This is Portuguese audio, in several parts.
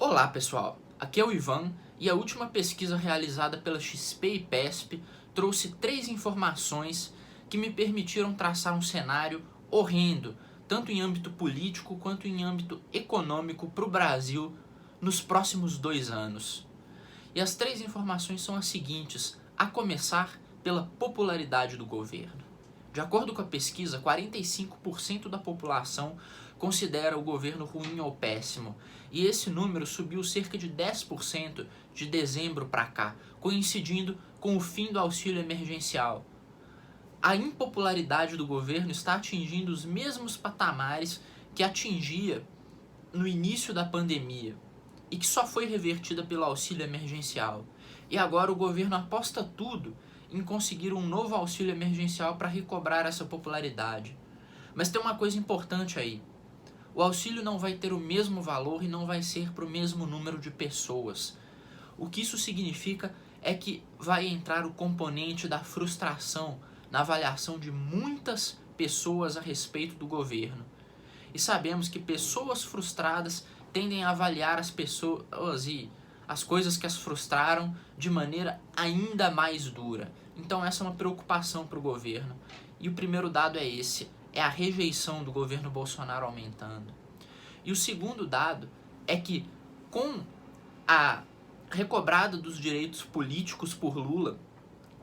Olá pessoal, aqui é o Ivan e a última pesquisa realizada pela XP e PESP trouxe 3 informações que me permitiram traçar um cenário horrendo, tanto em âmbito político quanto em âmbito econômico para o Brasil nos próximos 2 anos. E as 3 informações são as seguintes, a começar pela popularidade do governo. De acordo com a pesquisa, 45% da população considera o governo ruim ou péssimo, e esse número subiu cerca de 10% de dezembro para cá, coincidindo com o fim do auxílio emergencial. A impopularidade do governo está atingindo os mesmos patamares que atingia no início da pandemia e que só foi revertida pelo auxílio emergencial. E agora o governo aposta tudo em conseguir um novo auxílio emergencial para recobrar essa popularidade. Mas tem uma coisa importante aí. O auxílio não vai ter o mesmo valor e não vai ser para o mesmo número de pessoas. O que isso significa é que vai entrar o componente da frustração na avaliação de muitas pessoas a respeito do governo. E sabemos que pessoas frustradas tendem a avaliar as pessoas e as coisas que as frustraram de maneira ainda mais dura. Então essa é uma preocupação para o governo. E o primeiro dado é esse, é a rejeição do governo Bolsonaro aumentando. E o segundo dado é que com a recobrada dos direitos políticos por Lula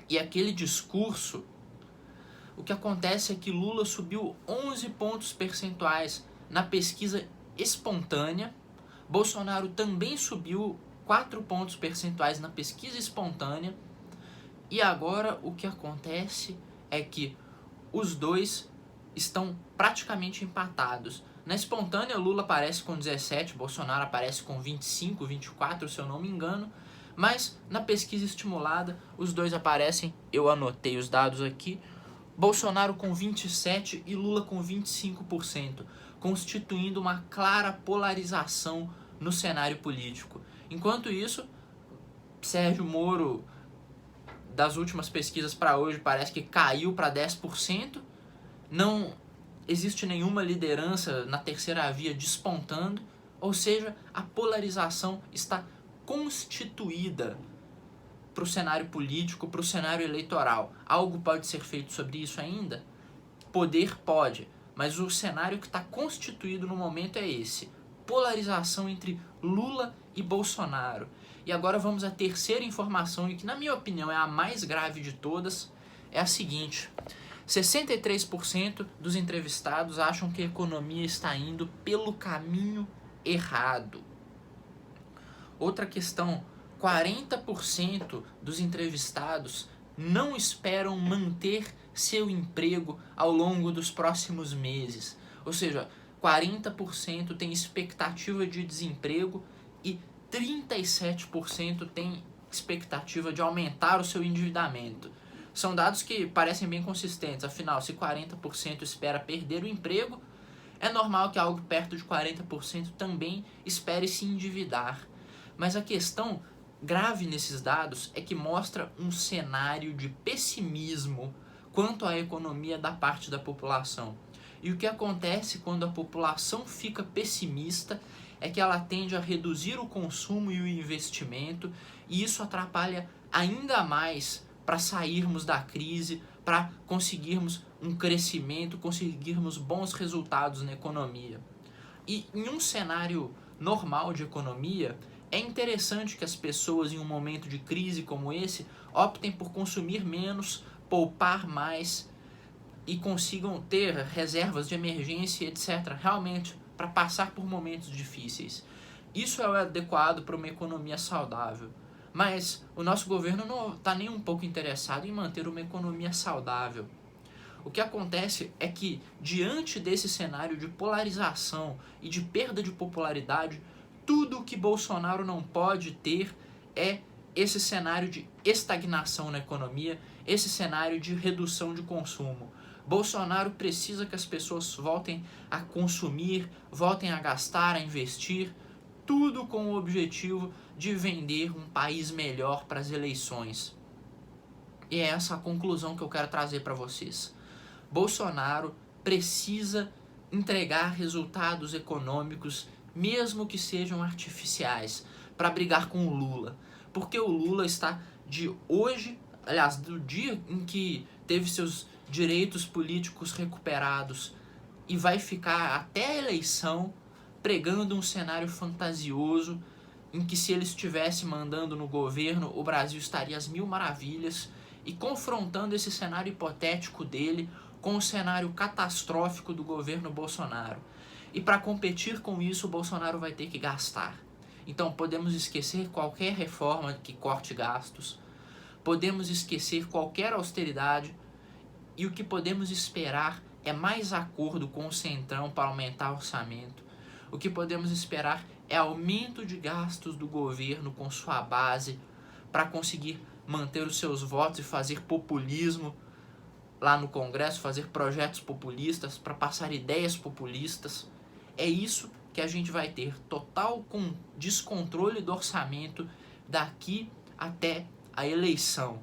e aquele discurso, o que acontece é que Lula subiu 11 pontos percentuais na pesquisa espontânea, Bolsonaro também subiu 4 pontos percentuais na pesquisa espontânea, e agora o que acontece é que os dois estão praticamente empatados. Na espontânea, Lula aparece com 17, Bolsonaro aparece com 25, 24, se eu não me engano, mas na pesquisa estimulada, os dois aparecem, eu anotei os dados aqui, Bolsonaro com 27% e Lula com 25%, constituindo uma clara polarização no cenário político. Enquanto isso, Sérgio Moro, das últimas pesquisas para hoje, parece que caiu para 10%, não existe nenhuma liderança na terceira via despontando, ou seja, a polarização está constituída para o cenário político, para o cenário eleitoral. Algo pode ser feito sobre isso ainda? Poder pode, mas o cenário que está constituído no momento é esse. Polarização entre Lula e Bolsonaro. E agora vamos à terceira informação, e que na minha opinião é a mais grave de todas, é a seguinte. 63% dos entrevistados acham que a economia está indo pelo caminho errado. Outra questão, 40% dos entrevistados não esperam manter seu emprego ao longo dos próximos meses. Ou seja, 40% tem expectativa de desemprego e 37% tem expectativa de aumentar o seu endividamento. São dados que parecem bem consistentes, afinal, se 40% espera perder o emprego, é normal que algo perto de 40% também espere se endividar. Mas a questão grave nesses dados é que mostra um cenário de pessimismo quanto à economia da parte da população. E o que acontece quando a população fica pessimista é que ela tende a reduzir o consumo e o investimento, e isso atrapalha ainda mais para sairmos da crise, para conseguirmos um crescimento, conseguirmos bons resultados na economia. E em um cenário normal de economia, é interessante que as pessoas em um momento de crise como esse optem por consumir menos, poupar mais e consigam ter reservas de emergência, etc., realmente para passar por momentos difíceis. Isso é o adequado para uma economia saudável. Mas o nosso governo não está nem um pouco interessado em manter uma economia saudável. O que acontece é que, diante desse cenário de polarização e de perda de popularidade, tudo que Bolsonaro não pode ter é esse cenário de estagnação na economia, esse cenário de redução de consumo. Bolsonaro precisa que as pessoas voltem a consumir, voltem a gastar, a investir, tudo com o objetivo de vender um país melhor para as eleições. E é essa a conclusão que eu quero trazer para vocês. Bolsonaro precisa entregar resultados econômicos mesmo que sejam artificiais, para brigar com o Lula. Porque o Lula está de hoje, aliás, do dia em que teve seus direitos políticos recuperados e vai ficar até a eleição pregando um cenário fantasioso em que, se ele estivesse mandando no governo, o Brasil estaria às mil maravilhas, e confrontando esse cenário hipotético dele com o cenário catastrófico do governo Bolsonaro. E para competir com isso, o Bolsonaro vai ter que gastar. Então podemos esquecer qualquer reforma que corte gastos, podemos esquecer qualquer austeridade, e o que podemos esperar é mais acordo com o Centrão para aumentar o orçamento. O que podemos esperar é aumento de gastos do governo com sua base para conseguir manter os seus votos e fazer populismo lá no Congresso, fazer projetos populistas para passar ideias populistas. É isso que a gente vai ter, total com descontrole do orçamento daqui até a eleição.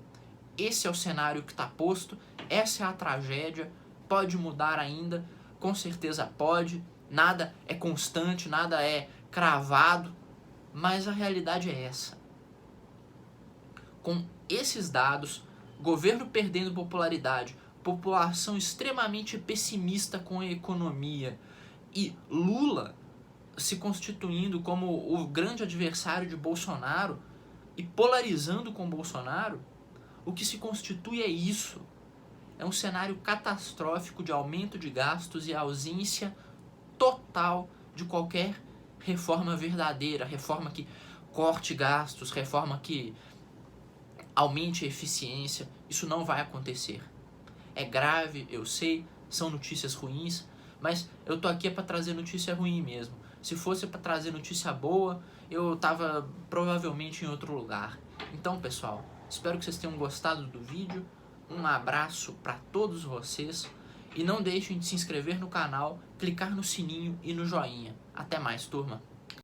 Esse é o cenário que está posto, essa é a tragédia. Pode mudar ainda, com certeza pode, nada é constante, nada é cravado, mas a realidade é essa. Com esses dados, governo perdendo popularidade, população extremamente pessimista com a economia e Lula se constituindo como o grande adversário de Bolsonaro e polarizando com Bolsonaro, o que se constitui é isso. É um cenário catastrófico de aumento de gastos e ausência total de qualquer reforma verdadeira, reforma que corte gastos, reforma que aumente a eficiência. Isso não vai acontecer. É grave, eu sei, são notícias ruins, mas eu tô aqui para trazer notícia ruim mesmo. Se fosse para trazer notícia boa, eu tava provavelmente em outro lugar. Então, pessoal, espero que vocês tenham gostado do vídeo. Um abraço para todos vocês e não deixem de se inscrever no canal, clicar no sininho e no joinha. Até mais, turma!